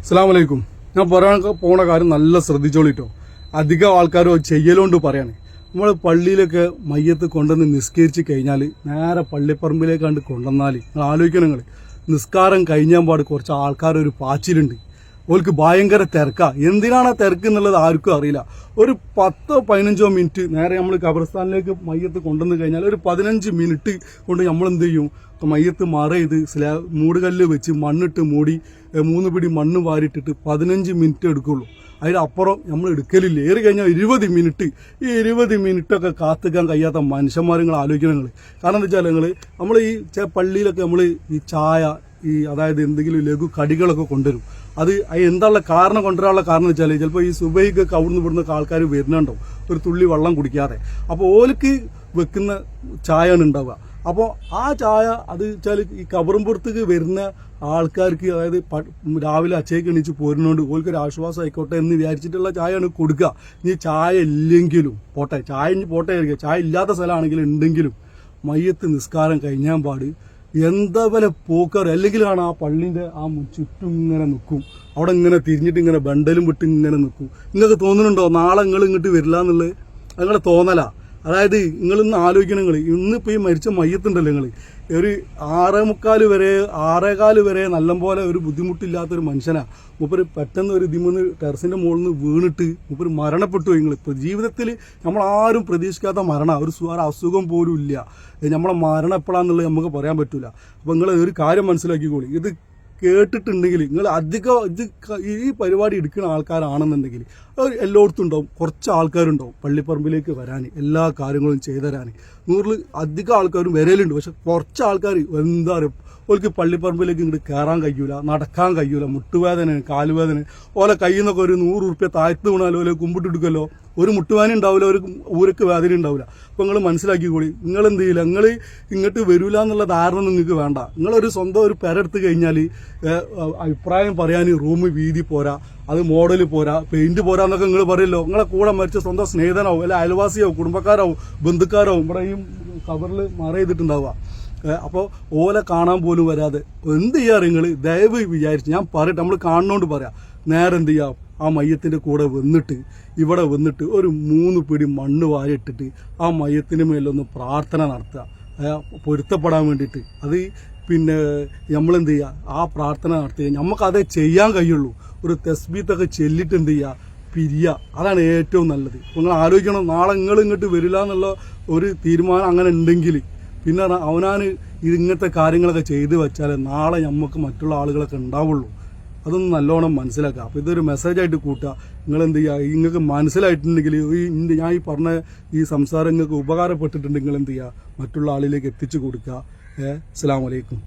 അസ്സലാമലൈക്കും. ഞാൻ പറയാൻ പോണ കാര്യം നല്ല ശ്രദ്ധിച്ചോളിട്ടോ. അധികം ആൾക്കാരോ ചെയ്യലോണ്ട് പറയാണ്. നമ്മൾ പള്ളിയിലൊക്കെ മയ്യത്ത് കൊണ്ടുവന്ന് നിസ്കരിച്ച് കഴിഞ്ഞാൽ നേരെ പള്ളിപ്പറമ്പിലേക്ക് കണ്ട് കൊണ്ടുവന്നാൽ നിങ്ങൾ ആലോചിക്കണം. നിങ്ങൾ നിസ്കാരം കഴിഞ്ഞാൽ പാട് കുറച്ച് ആൾക്കാരൊരു പാച്ചിലുണ്ട്. ഓൾക്ക് ഭയങ്കര തിരക്കാ. എന്തിനാണ് ആ തിരക്ക് എന്നുള്ളത് ആർക്കും അറിയില്ല. ഒരു 10-15 മിനിറ്റ് നേരെ നമ്മൾ ഖബർസ്ഥാനിലേക്ക് മയ്യത്ത് കൊണ്ടുവന്ന് കഴിഞ്ഞാൽ ഒരു 15 മിനിറ്റ് കൊണ്ട് നമ്മൾ എന്ത് ചെയ്യും, മയ്യത്ത് മറ ചെയ്ത് മൂടുകല്ല് വെച്ച് മണ്ണിട്ട് മൂടി 3 പിടി മണ്ണ് വാരിട്ടിട്ട് 15 മിനിറ്റ് എടുക്കുള്ളൂ. അതിനപ്പുറം നമ്മൾ എടുക്കലില്ല. ഏറി കഴിഞ്ഞാൽ 20 മിനിറ്റ്. ഈ 20 മിനിറ്റൊക്കെ കാത്തിക്കാൻ കഴിയാത്ത മനുഷ്യന്മാർ നിങ്ങൾ ആലോചിക്കണം. നിങ്ങൾ കാരണം എന്താ വെച്ചാൽ നമ്മൾ ഈ പള്ളിയിലൊക്കെ നമ്മൾ ഈ ചായ അതായത് എന്തെങ്കിലും ലഘു കടികളൊക്കെ കൊണ്ടുവരും. അത് എന്താണ് കാരണം കൊണ്ടുവരാനുള്ള കാരണം വെച്ചാൽ ചിലപ്പോൾ ഈ സുബൈക്കൊക്കെ അവിടുന്ന് ഇവിടുന്ന് ആൾക്കാർ വരുന്നുണ്ടാവും ഒരു തുള്ളി വെള്ളം കുടിക്കാതെ. അപ്പോൾ ഓർക്ക് വെക്കുന്ന ചായയാണ് ഉണ്ടാവുക. അപ്പോൾ ആ ചായ അത് വെച്ചാൽ ഈ കബറുംപുറത്തേക്ക് വരുന്ന ആൾക്കാർക്ക്, അതായത് രാവിലെ അച്ചയ്ക്ക് എണീച്ച് പോരുന്നതുകൊണ്ട് ഓൽക്കൊരു ആശ്വാസം ആയിക്കോട്ടെ എന്ന് വിചാരിച്ചിട്ടുള്ള ചായയാണ് കൊടുക്കുക. ഇനി ചായ ഇല്ലെങ്കിലും പോട്ടെ, ചായ ഇനി പോട്ടെ ആയിരിക്കും. ചായ ഇല്ലാത്ത സ്ഥലമാണെങ്കിലും ഉണ്ടെങ്കിലും മയ്യത്ത് നിസ്കാരം കഴിഞ്ഞാൽ പാട് എന്താ പോലെ പോക്കാറ്. അല്ലെങ്കിലാണ് ആ പള്ളിൻ്റെ ആ ചുറ്റും ഇങ്ങനെ നിൽക്കും. അവിടെ ഇങ്ങനെ തിരിഞ്ഞിട്ട് ഇങ്ങനെ ബണ്ടലും വിട്ട് ഇങ്ങനെ നിൽക്കും. നിങ്ങൾക്ക് തോന്നുന്നുണ്ടോ നാളെ നിങ്ങൾ ഇങ്ങോട്ട് വരില്ല എന്നുള്ളത്? നിങ്ങളെ തോന്നല. അതായത് നിങ്ങളിന്ന് ആലോചിക്കണം. നിങ്ങൾ ഇന്നിപ്പോൾ ഈ മരിച്ച മയ്യത്തുണ്ടല്ലോ, നിങ്ങൾ ഒരു 6:45 വരെ 6:15 വരെ നല്ലപോലെ ഒരു ബുദ്ധിമുട്ടില്ലാത്തൊരു മനുഷ്യനാണ്. മൂപ്പര് പെട്ടെന്ന് ഒരു ഇതിമൂന്ന് ടെറസിൻ്റെ മുകളിൽ നിന്ന് വീണിട്ട് മൂപ്പര് മരണപ്പെട്ടു. നിങ്ങൾ ഇപ്പോൾ ജീവിതത്തിൽ നമ്മളാരും പ്രതീക്ഷിക്കാത്ത മരണം, ഒരു അസുഖം പോലും ഇല്ല. നമ്മളെ മരണം എപ്പോഴാണെന്നുള്ളത് നമുക്ക് പറയാൻ പറ്റില്ല. അപ്പോൾ നിങ്ങൾ ഒരു കാര്യം മനസ്സിലാക്കിക്കോളി. ഇത് കേട്ടിട്ടുണ്ടെങ്കിൽ നിങ്ങൾ അധികം ഈ പരിപാടി എടുക്കുന്ന ആൾക്കാരാണെന്നുണ്ടെങ്കിൽ എല്ലായിടത്തും ഉണ്ടാവും. കുറച്ച് ആൾക്കാരുണ്ടാവും പള്ളിപ്പറമ്പിലേക്ക് വരാൻ, എല്ലാ കാര്യങ്ങളും ചെയ്തു തരാൻ. 100 അധികം ആൾക്കാരും വരലുണ്ട്. പക്ഷെ കുറച്ച് ആൾക്കാർ എന്താ പറയുക, ഓർക്ക് പള്ളിപ്പറമ്പിലേക്ക് ഇങ്ങോട്ട് കയറാൻ കഴിയൂല, നടക്കാൻ കഴിയൂല, മുട്ടുവേദന, കാലുവേദന. ഓലെ കയ്യിൽ നിന്നൊക്കെ ഒരു 100 ഉറുപ്പ്യ താഴ്ത്ത് വീണാലോ ഓലെ കുമ്പിട്ടെടുക്കല്ലോ, ഒരു മുട്ടുവേദന ഉണ്ടാവില്ല, ഒരു ഊരക്ക് വേദന ഉണ്ടാവില്ല. അപ്പോൾ നിങ്ങൾ മനസ്സിലാക്കിക്കോളി. നിങ്ങൾ എന്ത് ചെയ്യില്ല, നിങ്ങൾ ഇങ്ങോട്ട് വരില്ല എന്നുള്ള ധാരണ നിങ്ങൾക്ക് വേണ്ട. നിങ്ങളൊരു സ്വന്തം ഒരു പെരെടുത്ത് കഴിഞ്ഞാൽ അഭിപ്രായം പറയാൻ റൂം വീതി പോരാ, അത് മോഡൽ പോരാ, പെയിന്റ് പോരാ എന്നൊക്കെ നിങ്ങൾ പറയല്ലോ. നിങ്ങളെ കൂടെ മരിച്ച സ്വന്തം സ്നേഹിതനാവും, അല്ലെ അയൽവാസിയാവും, കുടുംബക്കാരാവും, ബന്ധുക്കാരാവും ഇവിടെ ഈ കവറിൽ മറ ചെയ്തിട്ടുണ്ടാവുക. അപ്പോൾ ഓലെ കാണാൻ പോലും വരാതെ എന്ത് ചെയ്യാറ് നിങ്ങൾ? ദയവ് വിചാരിച്ച് ഞാൻ പറയട്ടെ, നമ്മൾ കാണുന്നോണ്ട് പറയാം. നേരെ എന്ത് ചെയ്യാം, ആ മയ്യത്തിൻ്റെ കൂടെ വന്നിട്ട് ഇവിടെ വന്നിട്ട് ഒരു 3 പിടി മണ്ണ് വാരിട്ടിട്ട് ആ മയ്യത്തിന് മേലൊന്ന് പ്രാർത്ഥന നടത്തുക, പൊരുത്തപ്പെടാൻ വേണ്ടിയിട്ട്. അത് പിന്നെ നമ്മളെന്ത് ചെയ്യുക, ആ പ്രാർത്ഥന നടത്തുക. നമുക്കതേ ചെയ്യാൻ കഴിയുള്ളൂ. ഒരു തസ്ബീത്തൊക്കെ ചെല്ലിട്ട് എന്ത് ചെയ്യുക, പിരിയുക. അതാണ് ഏറ്റവും നല്ലത്. നിങ്ങൾ ആലോചിക്കണം, നാളെ നിങ്ങൾ ഇങ്ങോട്ട് വരില്ല എന്നുള്ള ഒരു തീരുമാനം അങ്ങനെ ഉണ്ടെങ്കിൽ പിന്നെ അവനാണ് ഇങ്ങനത്തെ കാര്യങ്ങളൊക്കെ ചെയ്തു വെച്ചാൽ നാളെ നമുക്ക് മറ്റുള്ള ആളുകളൊക്കെ ഉണ്ടാവുള്ളൂ. അതൊന്ന് നല്ലോണം മനസ്സിലാക്കുക. അപ്പോൾ ഇതൊരു മെസ്സേജായിട്ട് കൂട്ടുക. നിങ്ങളെന്ത് ചെയ്യുക, നിങ്ങൾക്ക് മനസ്സിലായിട്ടുണ്ടെങ്കിൽ ഞാൻ ഈ പറഞ്ഞ ഈ സംസാരം നിങ്ങൾക്ക് ഉപകാരപ്പെട്ടിട്ടുണ്ടെങ്കിൽ എന്ത് ചെയ്യുക, മറ്റുള്ള ആളിലേക്ക് എത്തിച്ചു കൊടുക്കുക. അസ്സലാമു അലൈക്കും.